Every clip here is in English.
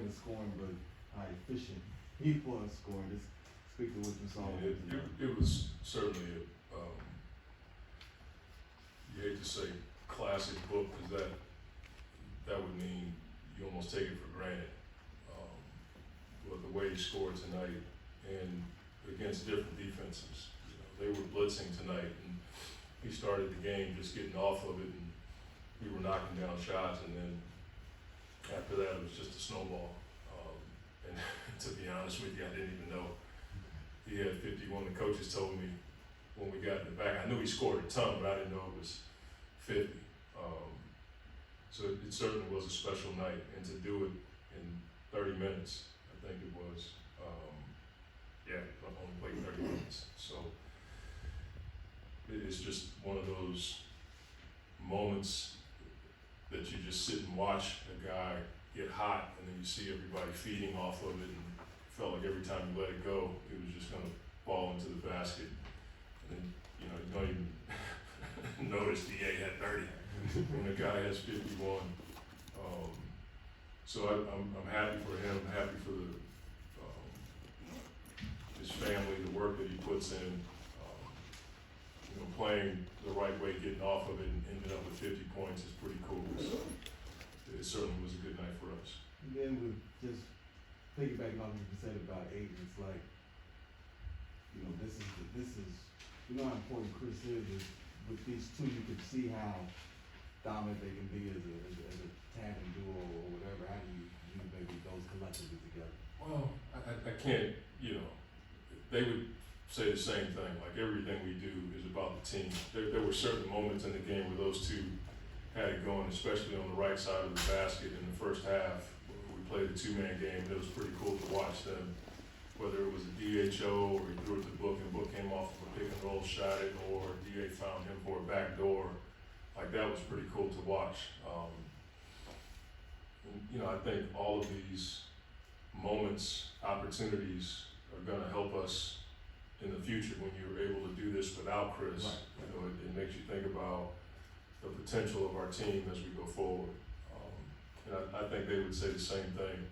the scoring, but how efficient he was scoring. Just speak to what you saw. It was certainly you hate to say classic book, because that would mean you almost take it for granted. But the way he scored tonight, and against different defenses, they were blitzing tonight, and he started the game just getting off of it, and we were knocking down shots, and then after that it was just a snowball. And to be honest with you, I didn't even know he had 51. The coaches told me when we got in the back, I knew he scored a ton, but I didn't know it was 50. So it certainly was a special night, and to do it in 30 minutes, I think it was, only played 30 minutes. So it's just one of those moments that you just sit and watch a guy get hot, and then you see everybody feeding off of it, and it felt like every time you let it go, it was just going to fall into the basket. And then, you don't even notice DA had 30 when the guy has 51. So I'm happy for him, happy for his family, the work that he puts in, playing the right way, getting off of it, and ending up with 50 points is pretty cool. So it certainly was a good night for us. And then with just piggybacking off what you said about Aiden, it's like, this is how important Chris is with these two, you can see how dominant they can be as a tandem duo or whatever. How do you maybe those collectively together? Well, I can't, they would say the same thing, like everything we do is about the team. There were certain moments in the game where those two had it going, especially on the right side of the basket in the first half. We played a two-man game, and it was pretty cool to watch them, whether it was a DHO or he threw it to Book and Book came off of a pick and roll, shot it, or DA found him for a back door. Like, that was pretty cool to watch. I think all of these moments, opportunities are going to help us in the future when you're able to do this without Chris. Right. It makes you think about the potential of our team as we go forward. And I think they would say the same thing.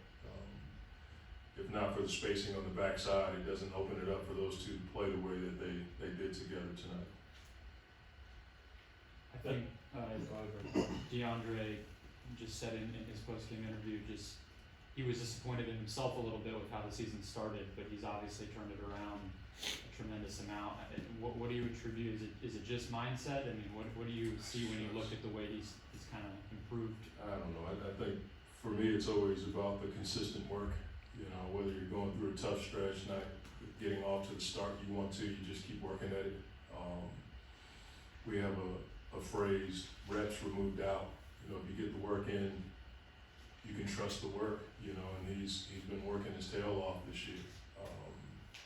If not for the spacing on the backside, it doesn't open it up for those two to play the way that they did together tonight. I think DeAndre just said in his post-game interview, he was disappointed in himself a little bit with how the season started, but he's obviously turned it around a tremendous amount. What do you attribute? Is it just mindset? I mean, what do you see when you look at the way he's kind of improved? I don't know. I think for me it's always about the consistent work. Whether you're going through a tough stretch, not getting off to the start you want to, you just keep working at it. We have a phrase, reps removed out. If you get the work in, you can trust the work, and he's been working his tail off this year.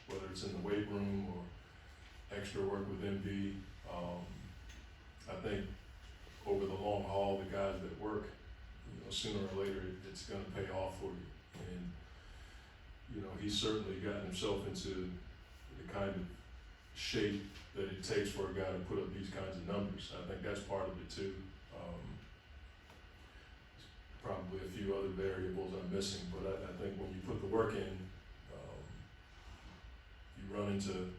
Whether it's in the weight room or extra work with MB, I think over the long haul, the guys that work, sooner or later it's going to pay off for you. And he's certainly gotten himself into the kind of shape that it takes for a guy to put up these kinds of numbers. I think that's part of it too. Probably a few other variables I'm missing, but I think when you put the work in, you run into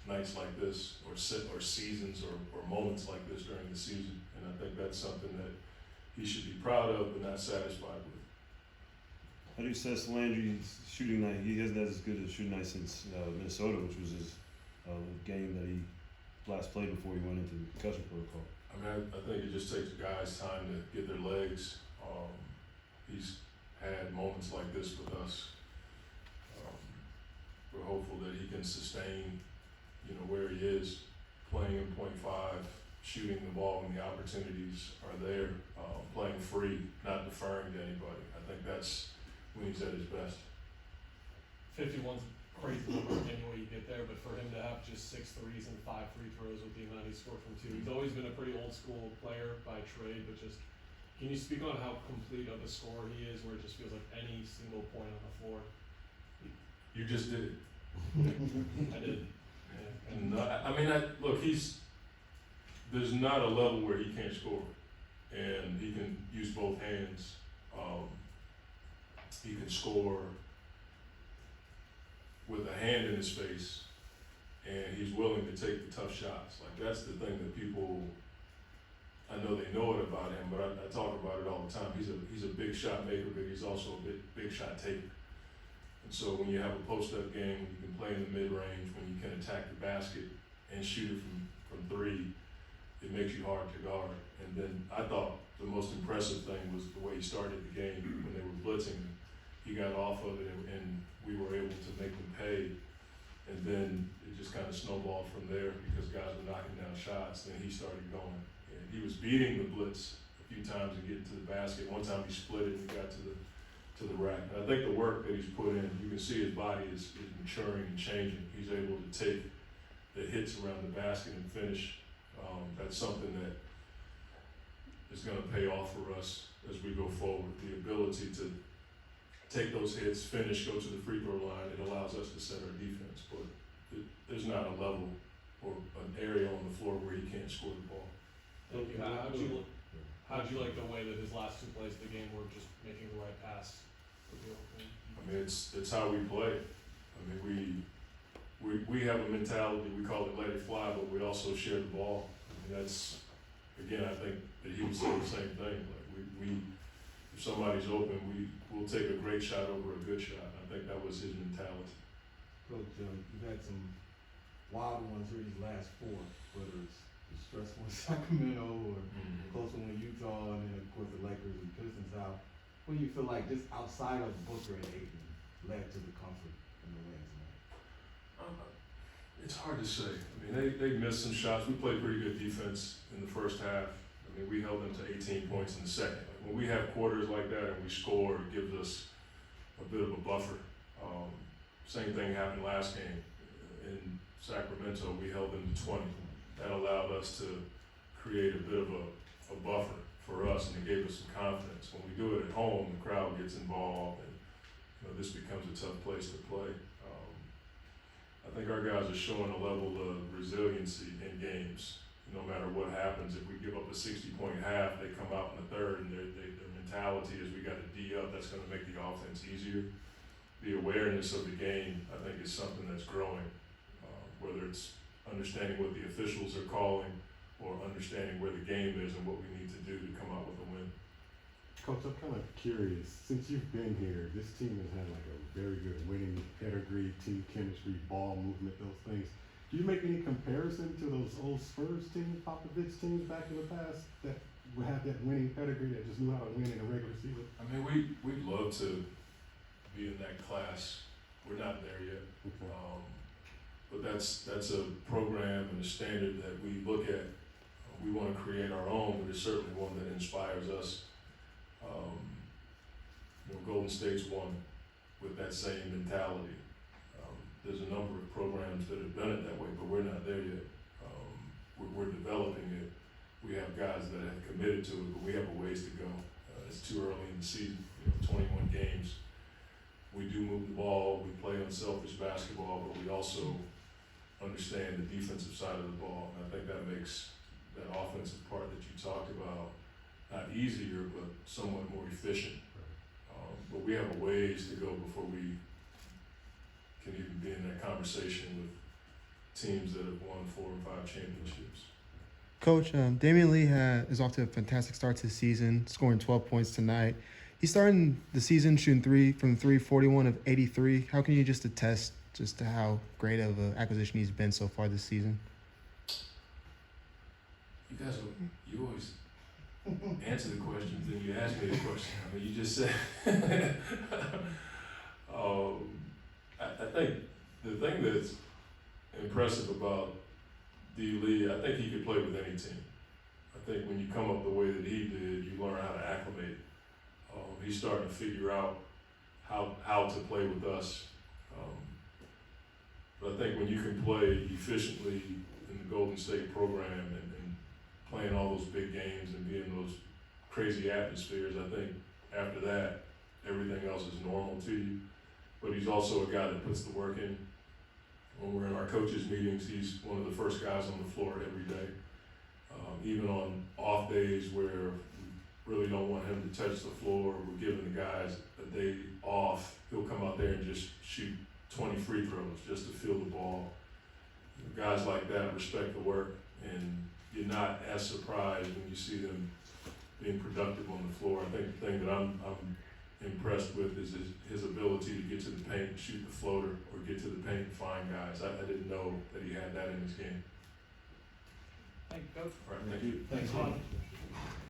nights like this, or seasons, or moments like this during the season, and I think that's something that he should be proud of, but not satisfied with. How do you assess Landry's shooting night? He hasn't had as good a shooting night since Minnesota, which was his game that he last played before he went into concussion protocol. I think it just takes guys time to get their legs. He's had moments like this with us. We're hopeful that he can sustain, where he is, playing in .5, shooting the ball when the opportunities are there, playing free, not deferring to anybody. I think that's when he's at his best. 51's crazy number any way you get there, but for him to have just 6 threes and 5 free throws with the amount he scored from 2, he's always been a pretty old school player by trade, but just, can you speak on how complete of a scorer he is, where it just feels like any single point on the floor? You just did it. I did. Yeah. And look, there's not a level where he can't score, and he can use both hands. he can score with a hand in his face, and he's willing to take the tough shots. Like, that's the thing that people, I know they know it about him, but I talk about it all the time. He's a big shot maker, but he's also a big shot taker. And so when you have a post-up game, when you can play in the mid-range, when you can attack the basket and shoot it from three, it makes you hard to guard. And then I thought the most impressive thing was the way he started the game when they were blitzing him. He got off of it, and we were able to make him pay. And then it just kind of snowballed from there because guys were knocking down shots. Then he started going. And he was beating the blitz a few times and getting to the basket. One time he split it and got to the rack. And I think the work that he's put in, you can see his body is maturing and changing. He's able to take the hits around the basket and finish. That's something that is going to pay off for us as we go forward. The ability to take those hits, finish, go to the free throw line, it allows us to set our defense. But there's not a level or an area on the floor where he can't score the ball. Thank you. How'd you like the way that his last two plays of the game were just making the right pass? I mean, it's how we play. I mean, we have a mentality, we call it let it fly, but we also share the ball. I mean, that's, again, I think that he would say the same thing. Like, we if somebody's open, we'll take a great shot over a good shot. I think that was his mentality. Coach, you've had some wild ones here these last four, whether it's the stressful in Sacramento or close one with Utah, and then of course the Lakers and Pistons. What do you feel like just outside of Booker and Ayton led to the comfort and the wins, man? It's hard to say. I mean, they missed some shots. We played pretty good defense in the first half. I mean, we held them to 18 points in the second. Like, when we have quarters like that and we score, it gives us a bit of a buffer. Same thing happened last game in Sacramento. We held them to 20. That allowed us to create a bit of a buffer for us, and it gave us some confidence. When we do it at home, the crowd gets involved, and this becomes a tough place to play. I think our guys are showing a level of resiliency in games. No matter what happens, if we give up a 60-point half, they come out in the third, and their mentality is we got to D up. That's going to make the offense easier. The awareness of the game, I think, is something that's growing, whether it's understanding what the officials are calling or understanding where the game is and what we need to do to come out with a win. Coach, I'm kind of curious. Since you've been here, this team has had like a very good winning pedigree, team chemistry, ball movement, those things. Do you make any comparison to those old Spurs teams, Popovich teams back in the past that would have that winning pedigree that just knew how to win in a regular season? I mean, we'd love to be in that class. We're not there yet. Okay. But that's a program and a standard that we look at. We want to create our own, but it's certainly one that inspires us. Golden State's one with that same mentality. There's a number of programs that have done it that way, but we're not there yet. We're developing it. We have guys that have committed to it, but we have a ways to go. It's too early in the season, 21 games. We do move the ball, we play unselfish basketball, but we also understand the defensive side of the ball. And I think that makes that offensive part that you talked about not easier, but somewhat more efficient. But we have a ways to go before we can even be in that conversation with teams that have won 4 and 5 championships. Coach, Damian Lee is off to a fantastic start to the season, scoring 12 points tonight. He's starting the season shooting from 41 of 83. How can you just attest just to how great of an acquisition he's been so far this season? You guys, you always answer the questions, then you ask me the question. I mean, you just said. I think the thing that's impressive about D. Lee, I think he could play with any team. I think when you come up the way that he did, you learn how to acclimate. He's starting to figure out how to play with us. But I think when you can play efficiently in the Golden State program and playing all those big games and being in those crazy atmospheres, I think after that, everything else is normal to you. But he's also a guy that puts the work in. When we're in our coaches' meetings, he's one of the first guys on the floor every day. Even on off days where really don't want him to touch the floor. We're giving the guys a day off. He'll come out there and just shoot 20 free throws just to feel the ball. Guys like that respect the work, and you're not as surprised when you see them being productive on the floor. I think the thing that I'm impressed with is his ability to get to the paint and shoot the floater, or get to the paint and find guys. I didn't know that he had that in his game. Thank you, Coach. All right, thank you. Thanks, Monty.